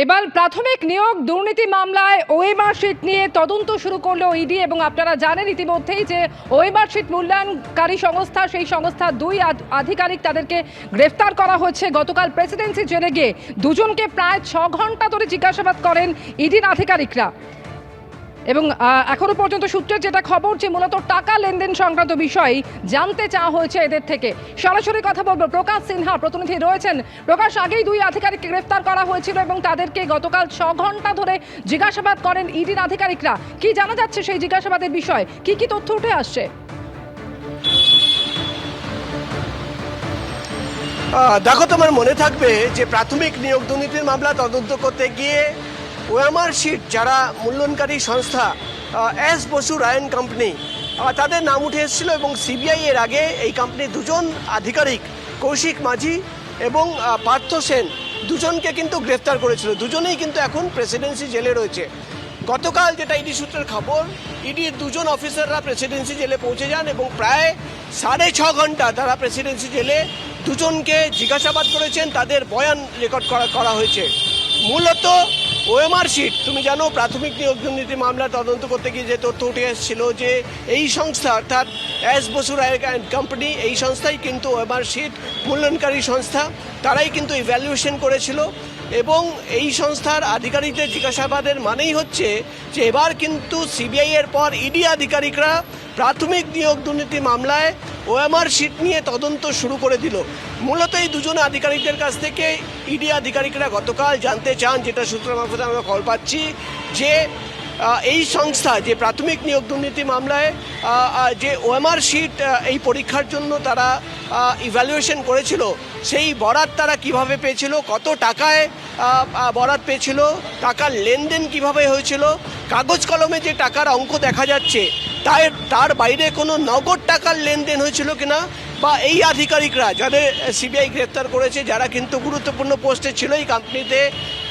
এবার প্রাথমিক নিয়োগ দুর্নীতি মামলায় ওএমআর শিট নিয়ে তদন্ত শুরু করলো ইডি এবং আপনারা জানেন ইতিমধ্যেই যে ওএমআর শিট মূল্যায়নকারী সংস্থা সেই সংস্থা দুই আধিকারিক তাদেরকে গ্রেফতার করা হয়েছে। গতকাল প্রেসিডেন্সি জেলে গিয়ে দুজনকে প্রায় 6 ঘন্টা ধরে জিজ্ঞাসাবাদ করেন ইডির আধিকারিকরা এবং এখনো পর্যন্ত সূত্রের যেটা খবর যে মূলত টাকা লেনদেন সংক্রান্ত বিষয় জানতে চাওয়া হয়েছে এদের থেকে। সরাসরি কথা বলবো, প্রকাশ সিনহা প্রতিনিধি রয়েছেন। প্রকাশ, আগেই দুই আধিকারিককে গ্রেফতার করা হয়েছিল এবং তাদেরকে গতকাল 6 ঘন্টা ধরে জিজ্ঞাসাবাদ করেন ইডির আধিকারিকরা। কি জানা যাচ্ছে সেই জিজ্ঞাসাবাদের বিষয়, কি কি তথ্য উঠে আসছে? দেখো, তোমার মনে থাকবে যে প্রাথমিক নিয়োগ দুর্নীতির মামলা তদন্ত করতে গিয়ে ওএমআর শিট যারা মূল্যায়নকারী সংস্থা এস বসু রায়ন কোম্পানি তাদের নাম উঠে এসেছিল এবং সিবিআই এর আগে এই কোম্পানির দুজন আধিকারিক কৌশিক মাঝি এবং পার্থ সেন দুজনকে কিন্তু গ্রেফতার করেছিল। দুজনেই কিন্তু এখন প্রেসিডেন্সি জেলে রয়েছে। গতকাল যেটা ইডি সূত্রের খবর, ইডির দুজন অফিসাররা প্রেসিডেন্সি জেলে পৌঁছে যান এবং প্রায় 6.5 ঘন্টা তারা প্রেসিডেন্সি জেলে দুজনকে জিজ্ঞাসাবাদ করেছেন, তাদের বয়ান রেকর্ড করা হয়েছে। মূলত ওএমআর শিট, তুমি জানো প্রাথমিক নিয়োগ দুর্নীতি মামলা তদন্ত করতে গিয়ে যে তথ্য উঠে এসেছিল যে এই সংস্থা অর্থাৎ এস বসু রায় কোম্পানি, এই সংস্থাই কিন্তু ওএমআর শিট মূল্যায়নকারী সংস্থা, তারাই কিন্তু ইভ্যালুয়েশন করেছিল এবং এই সংস্থার আধিকারিকদের জিজ্ঞাসাবাদের মানেই হচ্ছে যে এবার কিন্তু সিবিআই এর পর ইডি আধিকারিকরা প্রাথমিক নিয়োগ দুর্নীতি মামলায় ওএমআর শিট নিয়ে তদন্ত শুরু করে দিল। মূলত এই দুজন আধিকারিকদের কাছ থেকে ইডি আধিকারিকরা গতকাল জানতে চান, যেটা সূত্র মারফতে আমরা খবর পাচ্ছি, যে এই সংস্থা যে প্রাথমিক নিয়োগ দুর্নীতি মামলায় যে ওএমআর শিট এই পরীক্ষার জন্য তারা ইভ্যালুয়েশন করেছিল, সেই বরাত তারা কিভাবে পেয়েছিল, কত টাকায় বরাত পেয়েছিল, টাকার লেনদেন কিভাবে হয়েছিল, কাগজ কলমে যে টাকার অঙ্ক দেখা যাচ্ছে তার বাইরে কোনো নগদ টাকার লেনদেন হয়েছিল কিনা, বা এই আধিকারিকরা যাদের সিবিআই গ্রেফতার করেছে যারা কিন্তু গুরুত্বপূর্ণ পোস্টে ছিল এই কোম্পানিতে,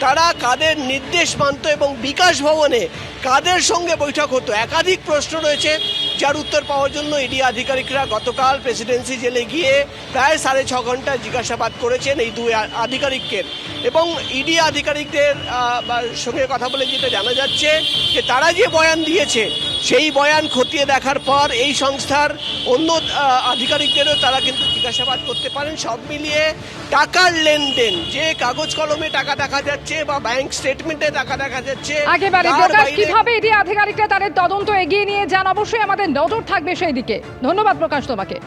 তারা কাদের নির্দেশ মানত এবং বিকাশ ভবনে কাদের সঙ্গে বৈঠক হতো। একাধিক প্রশ্ন রয়েছে যার উত্তর পাওয়ার জন্য ইডি আধিকারিকরা গতকাল প্রেসিডেন্সি জেলে গিয়ে প্রায় 6.5 ঘন্টা জিজ্ঞাসাবাদ করেছেন এই দুই আধিকারিককে। এবং ইডি আধিকারিকদের সঙ্গে কথা বলে যেটা জানা যাচ্ছে যে তারা যে বয়ান দিয়েছে সেই বয়ান খতিয়ে দেখার পর এই সংস্থার অন্য আধিকারিকদেরও তারা কিন্তু জিজ্ঞাসাবাদ করতে পারেন। সব মিলিয়ে টাকার লেনদেন, যে কাগজ কলমে টাকা দেখা যাচ্ছে বা ব্যাংক স্টেটমেন্টে টাকা দেখা যাচ্ছে, কিভাবে ইডি আধিকারিকরা তাদের তদন্ত এগিয়ে নিয়ে যান, অবশ্যই আমাদের নজর থাকবে সেই দিকে। ধন্যবাদ প্রকাশ তোমাকে।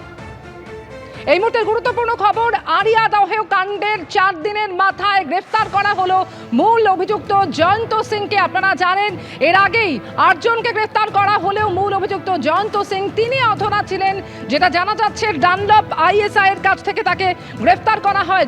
এই মুহূর্তের গুরুত্বপূর্ণ খবর, আরিয়া দাহ কাণ্ডের 4 দিনের মাথায় গ্রেফতার করা হলো মূল অভিযুক্ত জয়ন্ত সিংকে। আপনারা জানেন এর আগেই 8 জনকে গ্রেফতার করা হলেও মূল অভিযুক্ত জয়ন্ত সিং তিনি অধরা ছিলেন। যেটা জানা যাচ্ছে ডানলপ আইএসআই এর কাছ থেকে তাকে গ্রেফতার করা হয়।